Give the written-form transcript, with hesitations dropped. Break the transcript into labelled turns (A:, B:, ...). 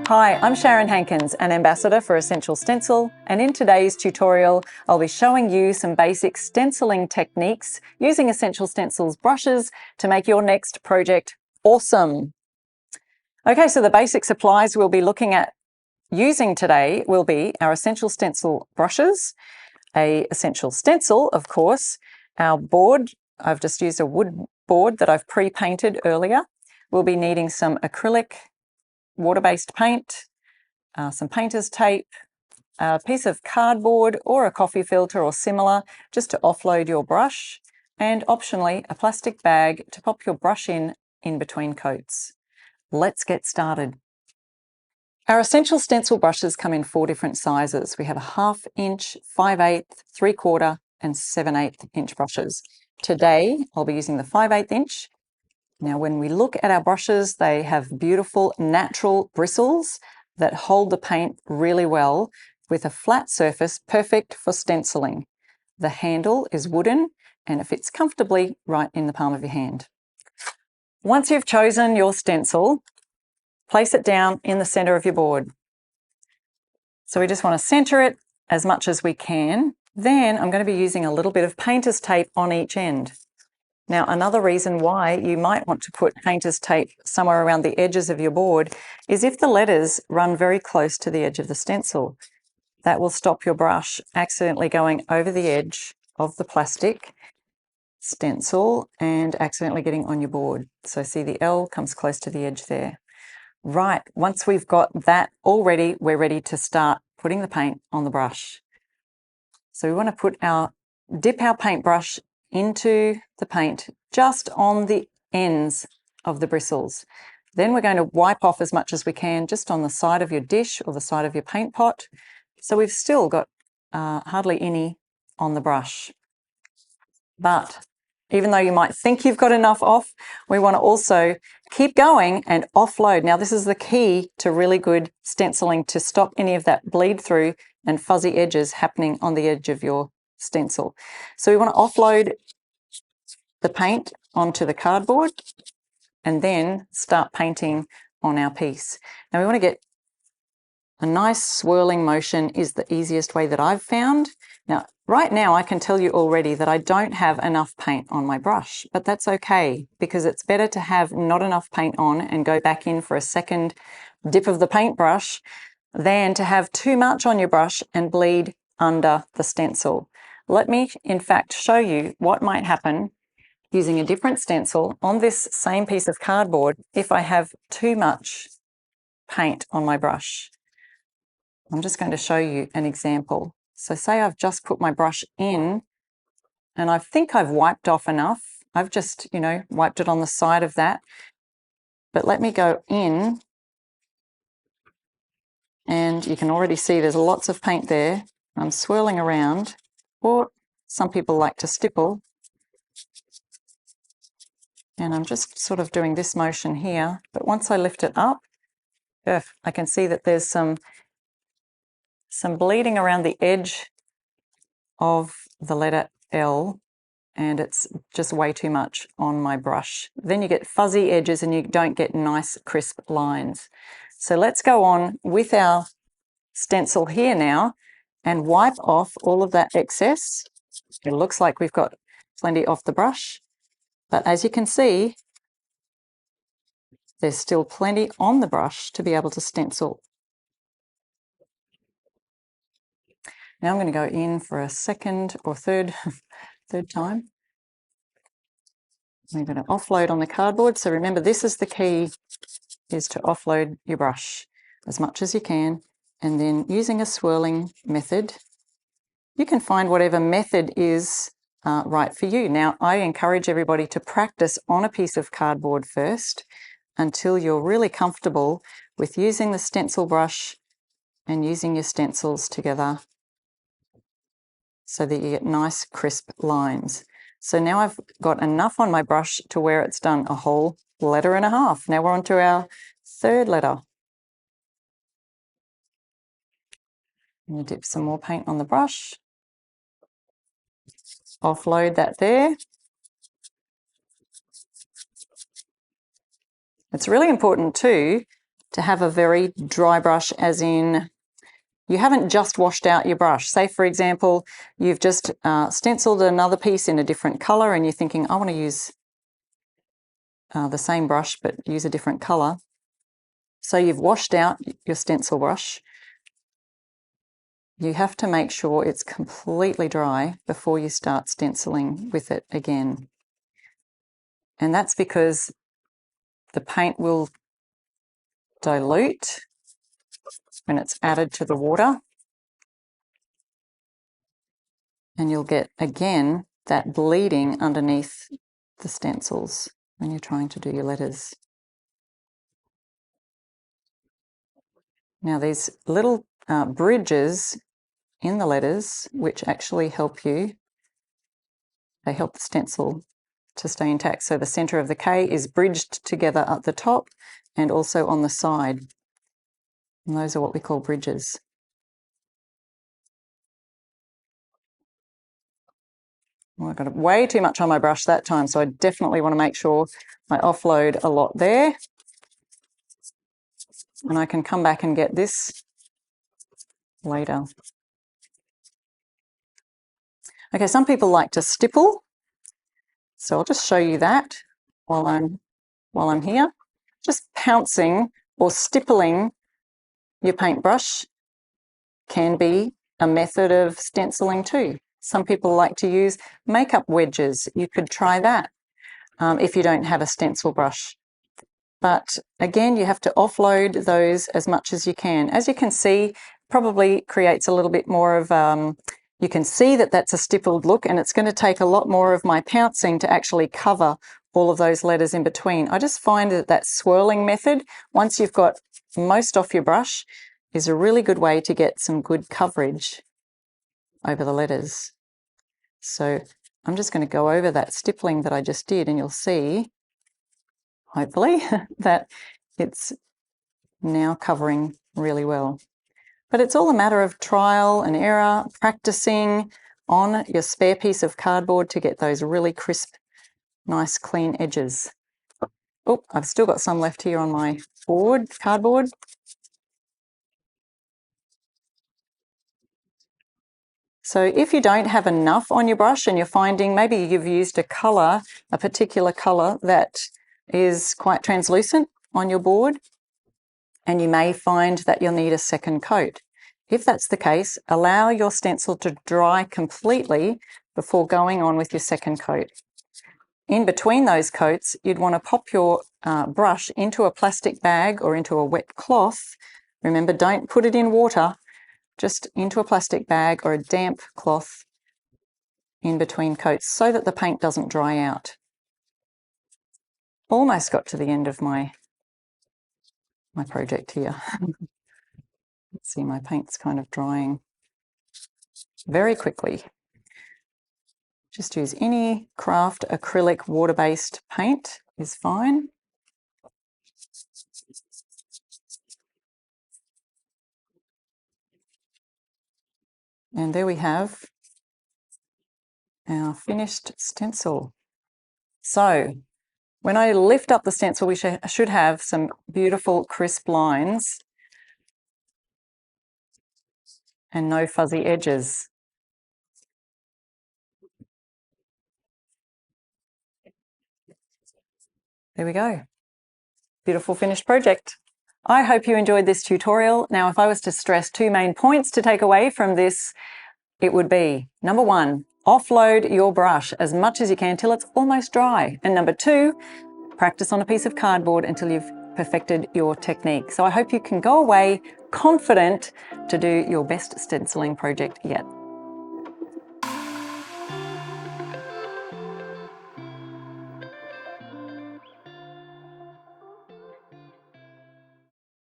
A: Hi, I'm Sharon Hankins, an ambassador for Essential Stencil, and in today's tutorial, I'll be showing you some basic stenciling techniques using Essential Stencil's brushes to make your next project awesome. Okay, so the basic supplies we'll be looking at using today will be our Essential Stencil brushes, a Essential Stencil, of course, our board. I've just used a wood board that I've pre-painted earlier. We'll be needing some acrylic water-based paint, some painter's tape, a piece of cardboard or a coffee filter or similar just to offload your brush, and optionally a plastic bag to pop your brush in between coats. Let's get started. Our Essential Stencil brushes come in 4 different sizes. We have a 1/2 inch, 5/8, 3/4 and 7/8 inch brushes. Today I'll be using the 5/8 inch. Now when we look at our brushes, they have beautiful natural bristles that hold the paint really well with a flat surface, perfect for stenciling. The handle is wooden and it fits comfortably right in the palm of your hand. Once you've chosen your stencil, place it down in the center of your board. So we just want to center it as much as we can. Then I'm going to be using a little bit of painter's tape on each end. Now, another reason why you might want to put painter's tape somewhere around the edges of your board is if the letters run very close to the edge of the stencil. That will stop your brush accidentally going over the edge of the plastic stencil and accidentally getting on your board. So see, the L comes close to the edge there. Right, once we've got that all ready, we're ready to start putting the paint on the brush. So we want to dip our paintbrush into the paint just on the ends of the bristles. Then we're going to wipe off as much as we can just on the side of your dish or the side of your paint pot. So we've still got hardly any on the brush. But even though you might think you've got enough off, we want to also keep going and offload. Now this is the key to really good stenciling, to stop any of that bleed through and fuzzy edges happening on the edge of your stencil. So we want to offload the paint onto the cardboard and then start painting on our piece. Now we want to get a nice swirling motion is the easiest way that I've found. Now, right now I can tell you already that I don't have enough paint on my brush, but that's okay because it's better to have not enough paint on and go back in for a second dip of the paintbrush than to have too much on your brush and bleed under the stencil. Let me, in fact, show you what might happen using a different stencil on this same piece of cardboard if I have too much paint on my brush. I'm just going to show you an example. So say I've just put my brush in and I think I've wiped off enough. I've just, wiped it on the side of that. But let me go in and you can already see there's lots of paint there. I'm swirling around, or some people like to stipple. And I'm just sort of doing this motion here. But once I lift it up, I can see that there's some bleeding around the edge of the letter L, and it's just way too much on my brush. Then you get fuzzy edges and you don't get nice crisp lines. So let's go on with our stencil here now and wipe off all of that excess. It looks like we've got plenty off the brush, but as you can see, there's still plenty on the brush to be able to stencil. Now I'm going to go in for a second or third time. We're going to offload on the cardboard. So remember, this is the key, is to offload your brush as much as you can. And then using a swirling method, you can find whatever method is right for you. Now, I encourage everybody to practice on a piece of cardboard first until you're really comfortable with using the stencil brush and using your stencils together so that you get nice crisp lines. So now I've got enough on my brush to where it's done a whole 1.5 letters. Now we're on to our 3rd letter. I'm going to dip some more paint on the brush. Offload that there. It's really important too to have a very dry brush, as in you haven't just washed out your brush. Say, for example, you've just stenciled another piece in a different color and you're thinking, I want to use the same brush but use a different color. So you've washed out your stencil brush. You have to make sure it's completely dry before you start stenciling with it again. And that's because the paint will dilute when it's added to the water. And you'll get, again, that bleeding underneath the stencils when you're trying to do your letters. Now, these little bridges in the letters, which actually help you, they help the stencil to stay intact. So the center of the K is bridged together at the top and also on the side. And those are what we call bridges. Well, I got way too much on my brush that time, so I definitely want to make sure I offload a lot there. And I can come back and get this later. Okay, some people like to stipple, so I'll just show you that while I'm here. Just pouncing or stippling your paintbrush can be a method of stenciling too. Some people like to use makeup wedges. You could try that if you don't have a stencil brush. But again, you have to offload those as much as you can. As you can see, probably creates a little bit more of, you can see that that's a stippled look, and it's going to take a lot more of my pouncing to actually cover all of those letters in between. I just find that that swirling method, once you've got most off your brush, is a really good way to get some good coverage over the letters. So I'm just going to go over that stippling that I just did, and you'll see, hopefully, that it's now covering really well. But it's all a matter of trial and error, practicing on your spare piece of cardboard to get those really crisp, nice, clean edges. Oh, I've still got some left here on my cardboard. So if you don't have enough on your brush and you're finding maybe you've used a particular color that is quite translucent on your board, and you may find that you'll need a second coat. If that's the case, allow your stencil to dry completely before going on with your second coat. In between those coats, you'd want to pop your brush into a plastic bag or into a wet cloth. Remember, don't put it in water, just into a plastic bag or a damp cloth in between coats so that the paint doesn't dry out. Almost got to the end of my project here. Let's see, my paint's kind of drying very quickly. Just use any craft acrylic water-based paint is fine. And there we have our finished stencil. So when I lift up the stencil, we should have some beautiful crisp lines and no fuzzy edges. There we go. Beautiful finished project. I hope you enjoyed this tutorial. Now, if I was to stress two main points to take away from this, it would be, number one, offload your brush as much as you can till it's almost dry. And number two, practice on a piece of cardboard until you've perfected your technique. So I hope you can go away confident to do your best stenciling project yet.